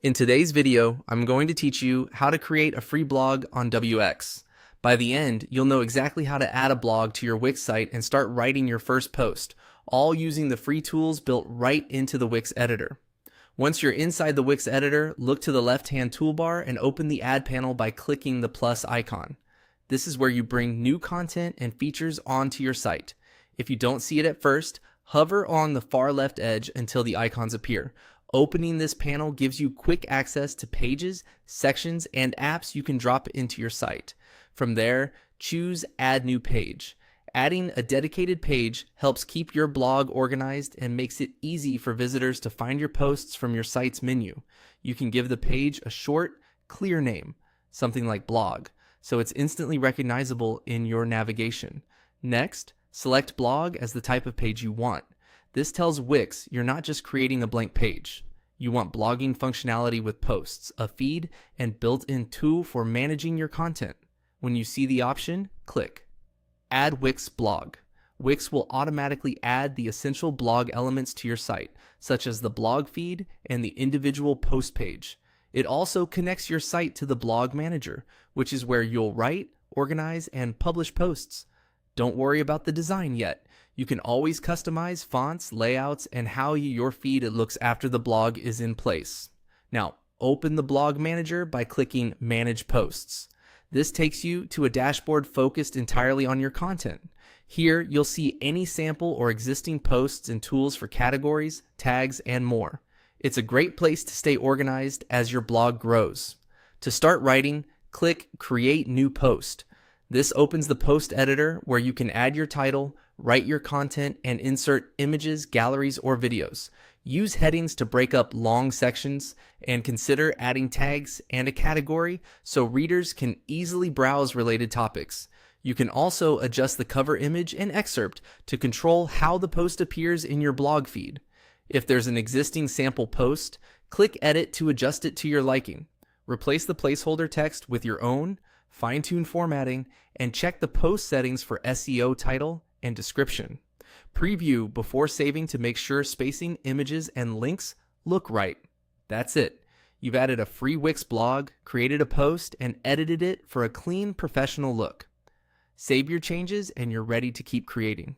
In today's video, I'm going to teach you how to create a free blog on WIX. By the end, you'll know exactly how to add a blog to your WIX site and start writing your first post, all using the free tools built right into the WIX editor. Once you're inside the WIX editor, look to the left-hand toolbar and open the Add panel by clicking the plus icon. This is where you bring new content and features onto your site. If you don't see it at first, hover on the far left edge until the icons appear. Opening this panel gives you quick access to pages, sections, and apps you can drop into your site. From there, choose Add New Page. Adding a dedicated page helps keep your blog organized and makes it easy for visitors to find your posts from your site's menu. You can give the page a short, clear name, something like blog, so it's instantly recognizable in your navigation. Next, select blog as the type of page you want. This tells WIX you're not just creating a blank page. You want blogging functionality with posts, a feed, and built-in tool for managing your content. When you see the option, click Add WIX Blog. WIX will automatically add the essential blog elements to your site, such as the blog feed and the individual post page. It also connects your site to the blog manager, which is where you'll write, organize, and publish posts. Don't worry about the design yet. You can always customize fonts, layouts, and how your feed looks after the blog is in place. Now, open the blog manager by clicking Manage Posts. This takes you to a dashboard focused entirely on your content. Here, you'll see any sample or existing posts and tools for categories, tags, and more. It's a great place to stay organized as your blog grows. To start writing, click Create New Post. This opens the post editor where you can add your title, write your content, and insert images, galleries, or videos. Use headings to break up long sections, and consider adding tags and a category so readers can easily browse related topics. You can also adjust the cover image and excerpt to control how the post appears in your blog feed. If there's an existing sample post, click Edit to adjust it to your liking. Replace the placeholder text with your own, fine-tune formatting, and check the post settings for SEO title and description. Preview before saving to make sure spacing, images, and links look right. That's it. You've added a free WIX blog, created a post, and edited it for a clean, professional look. Save your changes and you're ready to keep creating.